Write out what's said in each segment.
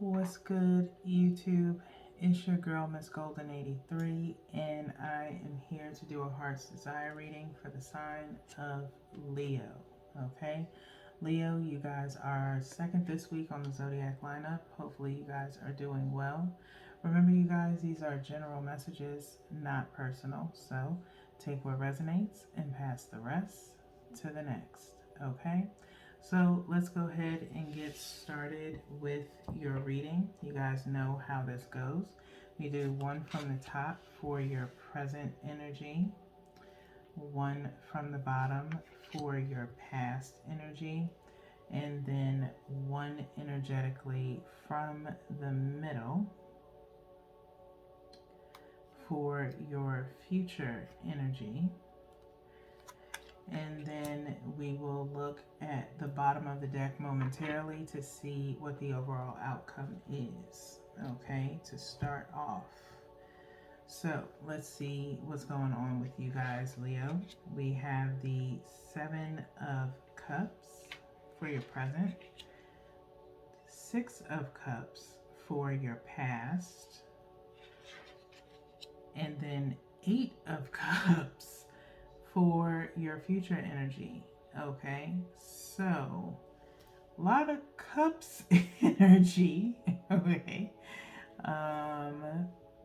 What's good, YouTube? It's your girl, Miss Golden 83, and I am here to do a Heart's Desire reading for the sign of Leo. Okay, Leo, you guys are second this week on the Zodiac lineup. Hopefully, you guys are doing well. Remember, you guys, these are general messages, not personal. So take what resonates and pass the rest to the next. Okay. So let's go ahead and get started with your reading. You guys know how this goes. We do one from the top for your present energy, one from the bottom for your past energy, and then one energetically from the middle for your future energy. And then we will look at the bottom of the deck momentarily to see what the overall outcome is. Okay, to start off. So let's see what's going on with you guys, Leo. We have the Seven of Cups for your present, Six of Cups for your past, and then Eight of Cups for your future energy. Okay, so a lot of cups energy. Okay,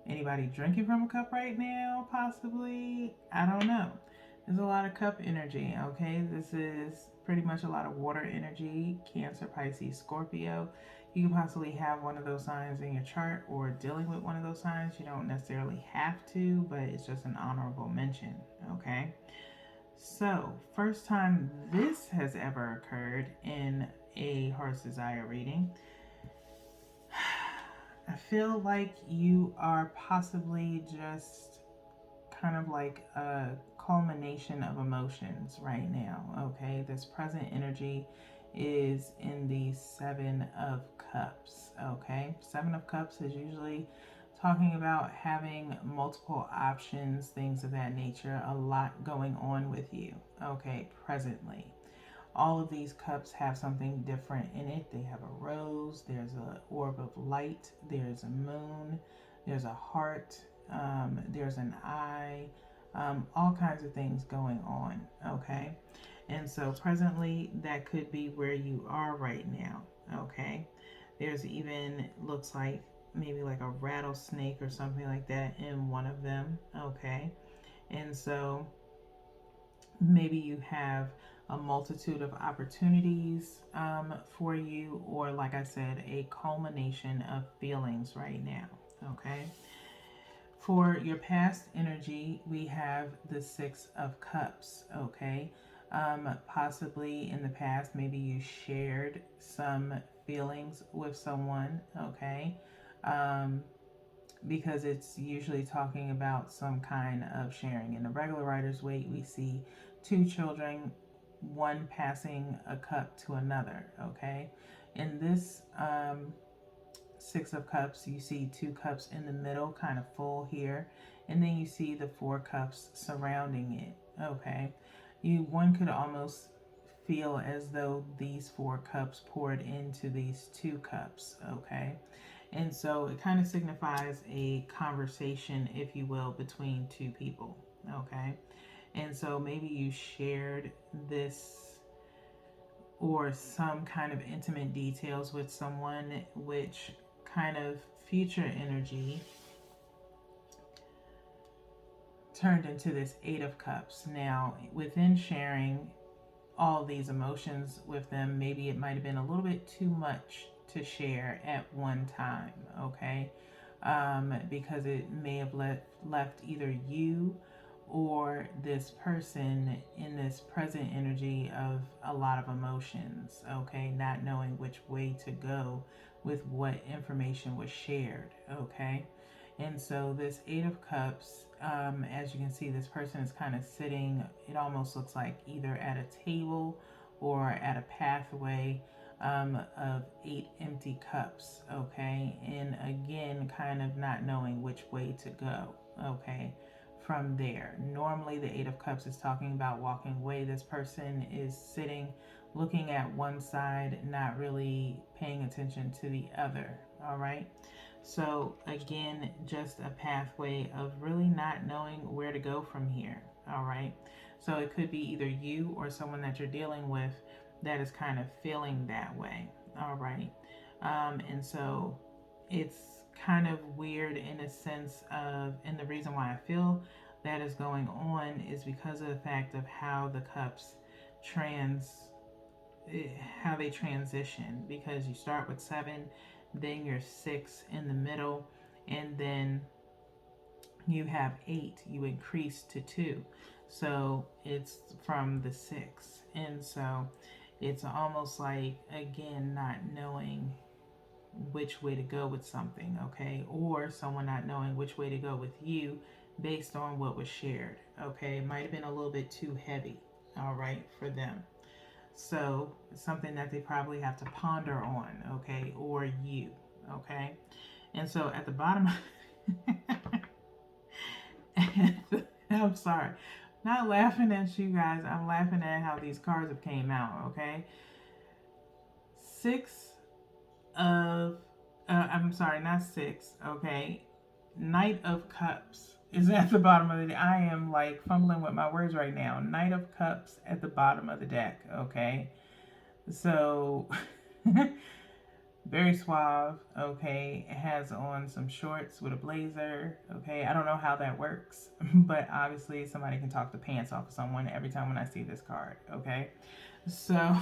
anybody drinking from a cup right now? Possibly. I don't know. There's a lot of cup energy. Okay, this is pretty much a lot of water energy. Cancer, Pisces, Scorpio. You can possibly have one of those signs in your chart or dealing with one of those signs. You don't necessarily have to, but it's just an honorable mention. Okay. So, first time this has ever occurred in a Heart's Desire reading, I feel like you are possibly just kind of like a culmination of emotions right now, okay? This present energy is in the Seven of Cups, okay? Seven of Cups is usually talking about having multiple options, things of that nature, a lot going on with you, okay, presently. All of these cups have something different in it. They have a rose, there's an orb of light, there's a moon, there's a heart, there's an eye, all kinds of things going on, okay? And so presently, that could be where you are right now, okay? There's even, looks like maybe like a rattlesnake or something like that in one of them, okay? And so maybe you have a multitude of opportunities for you, or like I said, a culmination of feelings right now, okay? For your past energy, we have the Six of Cups, okay? Possibly in the past, maybe you shared some feelings with someone, okay? Because it's usually talking about some kind of sharing. In the regular Rider's Waite, we see two children, one passing a cup to another, okay? In this Six of Cups, you see two cups in the middle, kind of full here, and then you see the four cups surrounding it, okay? One could almost feel as though these four cups poured into these two cups, okay? And so it kind of signifies a conversation, if you will, between two people, okay? And so maybe you shared this or some kind of intimate details with someone, which kind of future energy turned into this Eight of Cups. Now, within sharing all these emotions with them, maybe it might have been a little bit too much to share at one time, okay? Because it may have left either you or this person in this present energy of a lot of emotions, okay? Not knowing which way to go with what information was shared, okay? And so this Eight of Cups, as you can see, this person is kind of sitting, it almost looks like either at a table or at a pathway of eight empty cups, okay? And again, kind of not knowing which way to go, okay? From there, normally the Eight of Cups is talking about walking away. This person is sitting looking at one side, not really paying attention to the other. All right. So, again, just a pathway of really not knowing where to go from here. All right. So, it could be either you or someone that you're dealing with that is kind of feeling that way. All right. And so, it's kind of weird in a sense of, and the reason why I feel that is going on is because of the fact of how the cups trans how they transition, because you start with 7, then you're 6 in the middle, and then you have 8, you increase to 2, so it's from the 6. And so it's almost like, again, not knowing which way to go with something, okay, or someone not knowing which way to go with you based on what was shared, okay. It might have been a little bit too heavy, all right, for them. So it's something that they probably have to ponder on, okay, or you, okay. And so at the bottom, I'm sorry, not laughing at you guys. I'm laughing at how these cards have came out, okay. 6 of, I'm sorry, not 6, okay. Knight of Cups is at the bottom of the deck. I am like fumbling with my words right now. Knight of Cups at the bottom of the deck, okay. So very suave, okay. It has on some shorts with a blazer, okay. I don't know how that works, but obviously somebody can talk the pants off of someone every time when I see this card, okay. So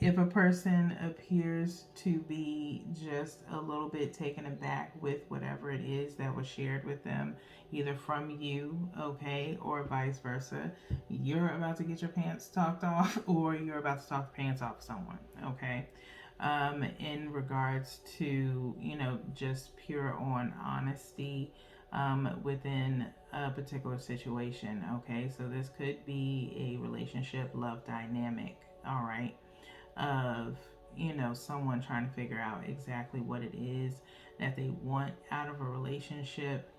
if a person appears to be just a little bit taken aback with whatever it is that was shared with them, either from you, okay, or vice versa, you're about to get your pants talked off, or you're about to talk the pants off of someone, okay. In regards to, just pure on honesty within a particular situation, okay. So this could be a relationship, love dynamic, all right, of someone trying to figure out exactly what it is that they want out of a relationship,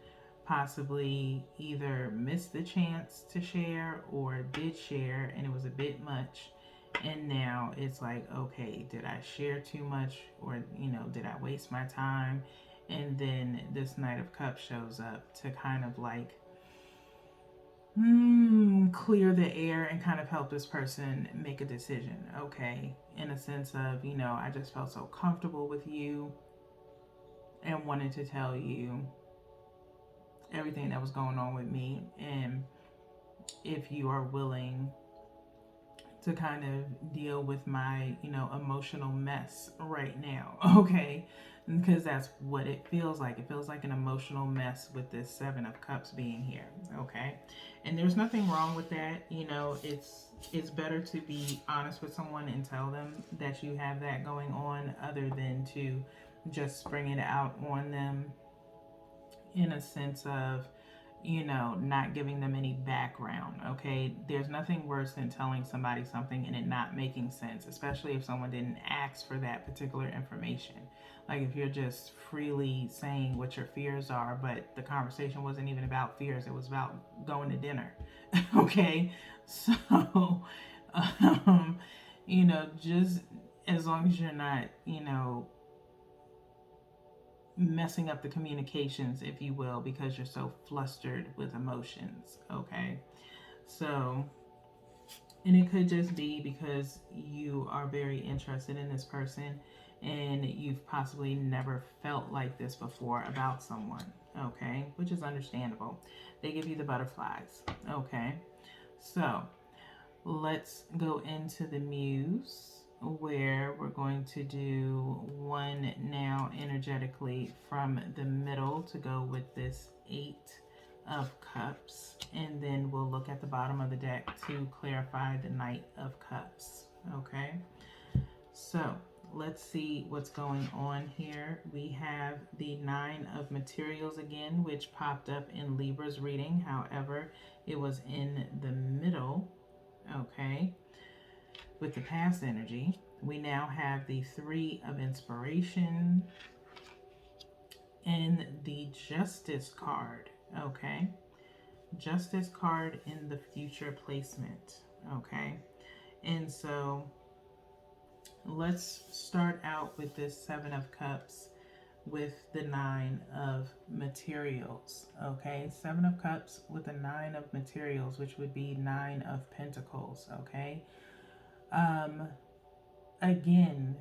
possibly either missed the chance to share or did share and it was a bit much, and now it's like, okay, did I share too much, or did I waste my time? And then this Knight of Cups shows up to kind of like clear the air and kind of help this person make a decision, okay? In a sense of, I just felt so comfortable with you and wanted to tell you everything that was going on with me. And if you are willing to kind of deal with my, emotional mess right now, okay? Because that's what it feels like. It feels like an emotional mess with this 7 of Cups being here, okay? And there's nothing wrong with that. It's better to be honest with someone and tell them that you have that going on, other than to just spring it out on them in a sense of, not giving them any background, okay? There's nothing worse than telling somebody something and it not making sense, especially if someone didn't ask for that particular information. Like if you're just freely saying what your fears are, but the conversation wasn't even about fears, it was about going to dinner, okay? So, just as long as you're not, messing up the communications, if you will, because you're so flustered with emotions, okay? So, and it could just be because you are very interested in this person and you've possibly never felt like this before about someone, okay? Which is understandable. They give you the butterflies, okay? So, let's go into the Muse, where we're going to do one now energetically from the middle to go with this 8 of Cups, and then we'll look at the bottom of the deck to clarify the Knight of Cups, okay? So let's see what's going on here. We have the 9 of Materials again, which popped up in Libra's reading. However, it was in the middle, okay, with the past energy. We now have the 3 of Inspiration and the Justice card, okay? Justice card in the future placement, Okay. And so let's start out with this Seven of Cups with the Nine of Materials. Okay. Seven of Cups with the Nine of Materials, which would be Nine of Pentacles. Okay. Um, again,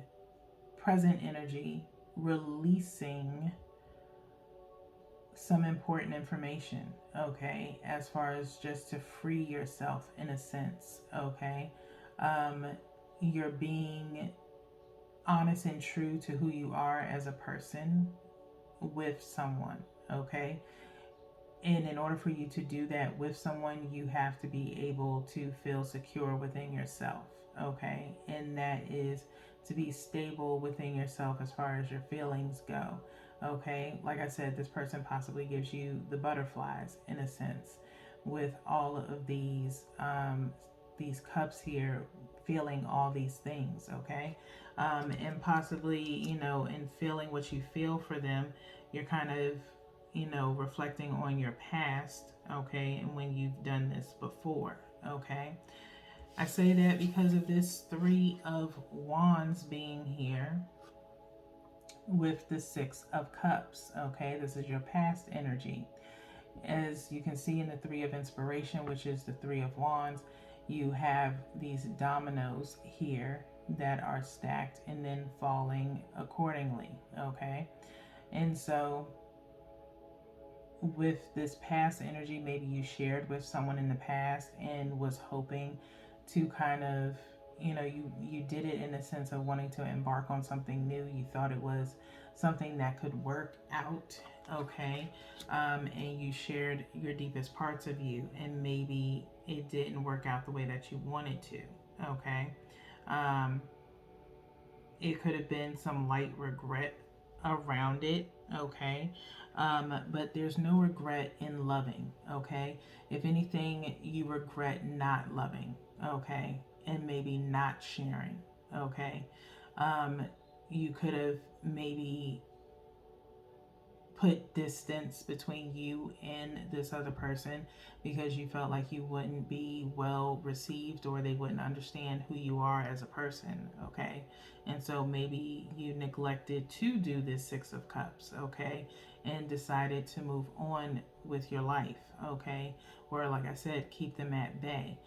present energy, releasing some important information, okay, as far as just to free yourself in a sense, okay. um, you're being honest and true to who you are as a person with someone, okay. And in order for you to do that with someone, you have to be able to feel secure within yourself, okay? And that is to be stable within yourself as far as your feelings go, okay? Like I said, this person possibly gives you the butterflies in a sense with all of these cups here, feeling all these things, okay? And possibly, in feeling what you feel for them, you're kind of reflecting on your past, okay, and when you've done this before, okay. I say that because of this Three of Wands being here with the Six of Cups, okay. This is your past energy. As you can see in the Three of Inspiration, which is the Three of Wands, you have these dominoes here that are stacked and then falling accordingly, okay. And so with this past energy, maybe you shared with someone in the past and was hoping to kind of, you did it in a sense of wanting to embark on something new. You thought it was something that could work out, okay. And you shared your deepest parts of you, and maybe it didn't work out the way that you wanted to, okay. um, it could have been some light regret around it, okay. But there's no regret in loving, okay. If anything, you regret not loving, okay, and maybe not sharing, okay. um, you could have maybe put distance between you and this other person because you felt like you wouldn't be well received, or they wouldn't understand who you are as a person, okay. And so maybe you neglected to do this Six of Cups, okay, and decided to move on with your life, okay, or like I said, keep them at bay.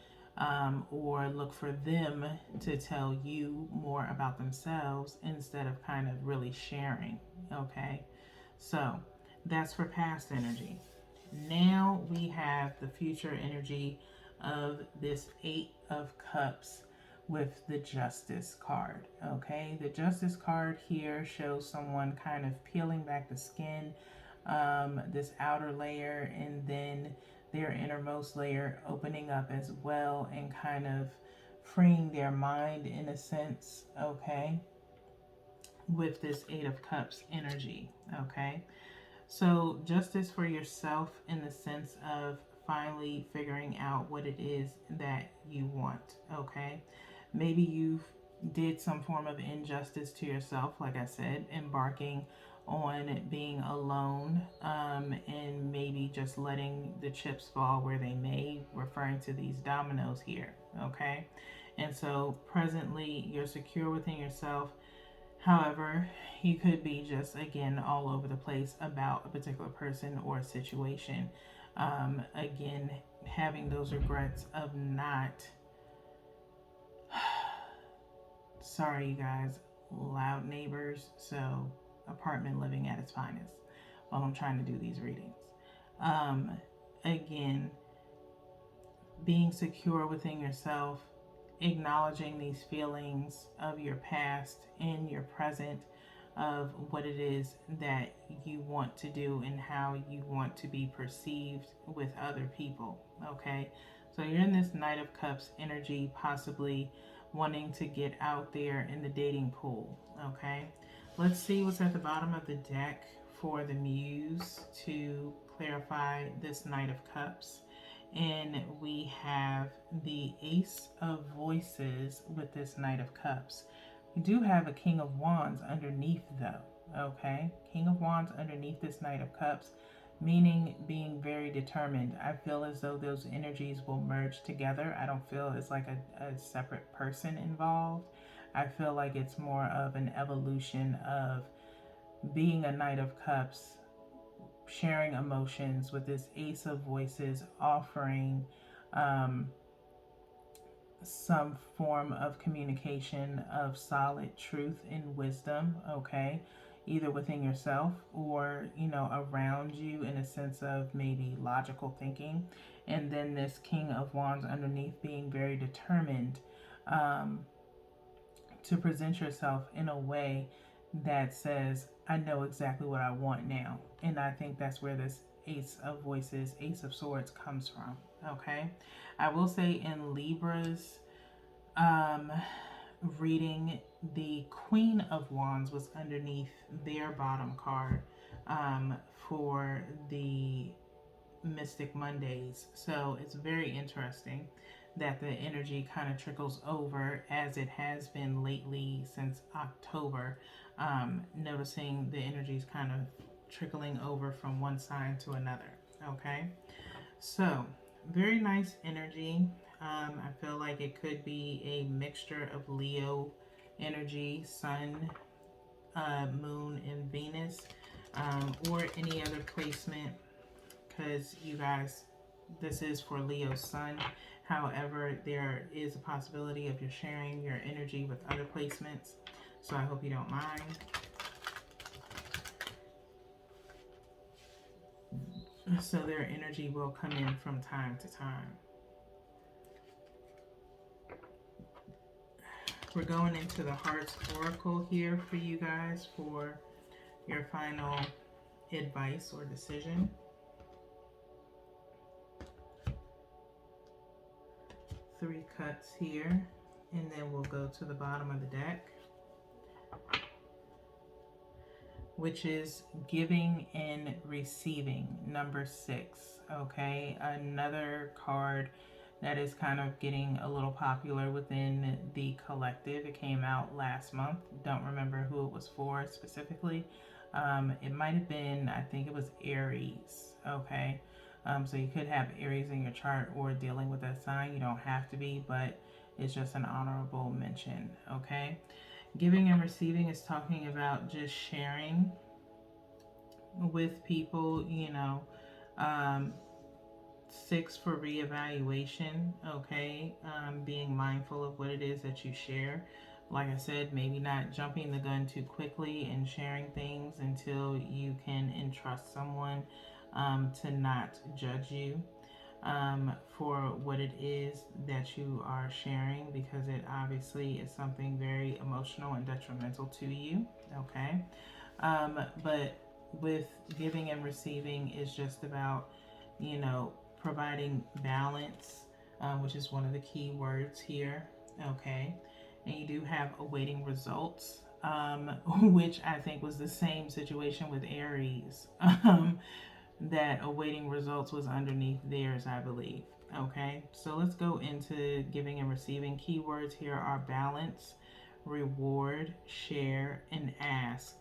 Or look for them to tell you more about themselves instead of kind of really sharing, okay. So that's for past energy. Now we have the future energy of this Eight of Cups with the Justice card. Okay, the Justice card here shows someone kind of peeling back the skin, this outer layer, and then their innermost layer opening up as well, and kind of freeing their mind in a sense, okay, with this Eight of Cups energy, okay. So justice for yourself in the sense of finally figuring out what it is that you want, okay. Maybe you've did some form of injustice to yourself, like I said, embarking on being alone, and maybe just letting the chips fall where they may, referring to these dominoes here, okay. And so presently you're secure within yourself. However, you could be just, again, all over the place about a particular person or a situation. Again, having those regrets of not, sorry, you guys, loud neighbors. So, apartment living at its finest while I'm trying to do these readings. Um, Again, being secure within yourself, acknowledging these feelings of your past and your present, of what it is that you want to do and how you want to be perceived with other people, okay. So you're in this Knight of Cups energy, possibly wanting to get out there in the dating pool, okay. Let's see what's at the bottom of the deck for the Muse to clarify this Knight of Cups. And we have the Ace of Voices with this Knight of Cups. We do have a King of Wands underneath though, okay? King of Wands underneath this Knight of Cups, meaning being very determined. I feel as though those energies will merge together. I don't feel it's like a separate person involved. I feel like it's more of an evolution of being a Knight of Cups, sharing emotions with this Ace of Voices, offering um, some form of communication of solid truth and wisdom, okay? Either within yourself or, around you in a sense of maybe logical thinking. And then this King of Wands underneath being very determined um, to present yourself in a way that says, I know exactly what I want now. And I think that's where this Ace of Voices, Ace of Swords comes from, okay? I will say in Libra's um, reading, the Queen of Wands was underneath their bottom card for the Mystic Mondays. So it's very interesting that the energy kind of trickles over as it has been lately since October. Noticing the energies kind of trickling over from one sign to another. Okay, so very nice energy. I feel like it could be a mixture of Leo energy, Sun, Moon, and Venus, or any other placement, because you guys, this is for Leo's Sun. However, there is a possibility of you sharing your energy with other placements, so I hope you don't mind. So their energy will come in from time to time. We're going into the Heart's Oracle here for you guys for your final advice or decision. Three cuts here, and then we'll go to the bottom of the deck, which is giving and receiving, number 6. Okay, another card that is kind of getting a little popular within the collective. It came out last month. Don't remember who it was for specifically. It might have been, I think it was Aries. Okay, so you could have Aries in your chart or dealing with that sign. You don't have to be, but it's just an honorable mention. Okay, giving and receiving is talking about just sharing with people, 6 for reevaluation, okay? Being mindful of what it is that you share. Like I said, maybe not jumping the gun too quickly and sharing things until you can entrust someone to not judge you for what it is that you are sharing, because it obviously is something very emotional and detrimental to you, okay? But with giving and receiving is just about, providing balance, which is one of the key words here, okay? And you do have awaiting results, which I think was the same situation with Aries, that awaiting results was underneath theirs, I believe, okay? So let's go into giving and receiving. Keywords here are balance, reward, share, and ask.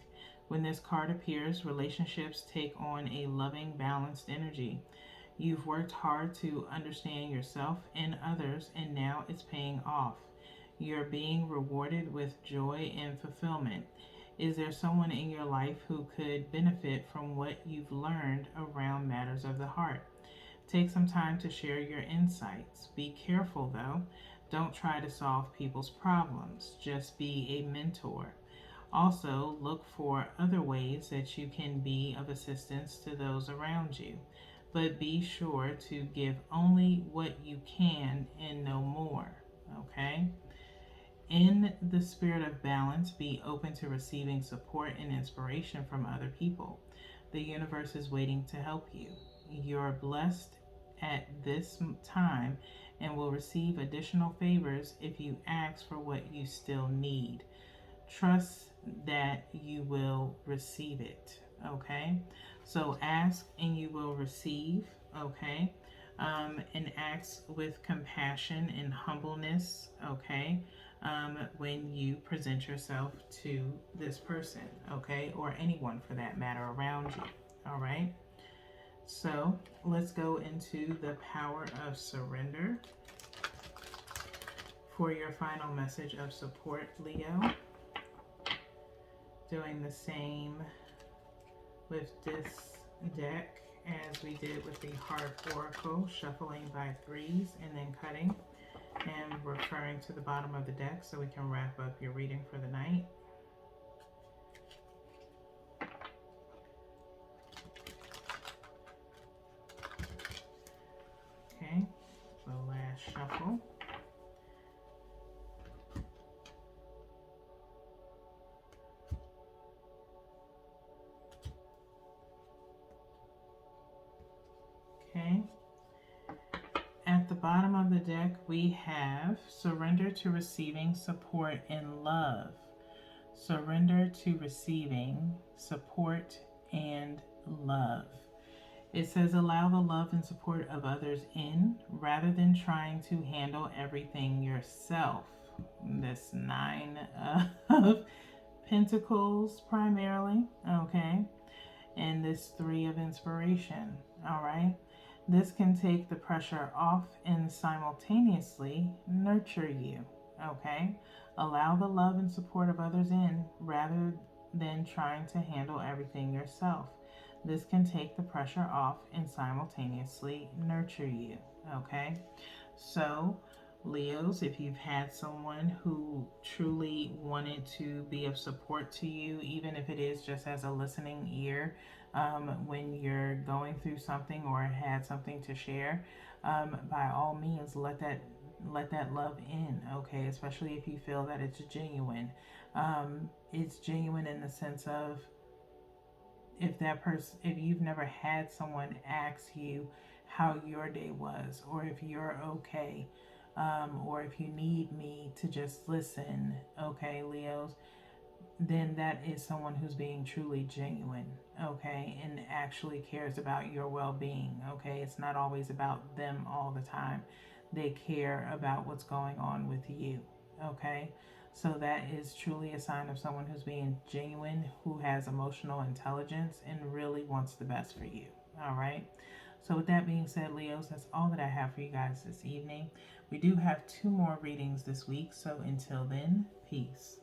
When this card appears, relationships take on a loving, balanced energy. You've worked hard to understand yourself and others, and now it's paying off. You're being rewarded with joy and fulfillment. Is there someone in your life who could benefit from what you've learned around matters of the heart? Take some time to share your insights. Be careful though. Don't try to solve people's problems. Just be a mentor. Also, look for other ways that you can be of assistance to those around you. But be sure to give only what you can and no more. Okay? In the spirit of balance, be open to receiving support and inspiration from other people. The universe is waiting to help you. You're blessed at this time and will receive additional favors if you ask for what you still need. Trust that you will receive it. Okay? So ask and you will receive. Okay? And ask with compassion and humbleness. Okay? When you present yourself to this person. Okay? Or anyone for that matter around you. All right? So let's go into the power of surrender for your final message of support, Leo. Doing the same with this deck as we did with the Heart Oracle, shuffling by threes and then cutting and referring to the bottom of the deck so we can wrap up your reading for the night. Okay, the last shuffle. Okay. At the bottom of the deck, we have surrender to receiving support and love. Surrender to receiving support and love. It says allow the love and support of others in rather than trying to handle everything yourself. This Nine of Pentacles primarily, okay? And this Three of Inspiration, all right? This can take the pressure off and simultaneously nurture you, okay? Allow the love and support of others in rather than trying to handle everything yourself. This can take the pressure off and simultaneously nurture you, okay? So, Leos, if you've had someone who truly wanted to be of support to you, even if it is just as a listening ear, when you're going through something or had something to share, by all means, let that love in, okay? Especially if you feel that it's genuine. It's genuine in the sense of if you've never had someone ask you how your day was, or if you're okay, or if you need me to just listen, okay, Leos, then that is someone who's being truly genuine, okay, and actually cares about your well-being, okay? It's not always about them all the time. They care about what's going on with you, okay? So that is truly a sign of someone who's being genuine, who has emotional intelligence and really wants the best for you, all right? So with that being said, Leos, that's all that I have for you guys this evening. We do have 2 more readings this week, so until then, peace.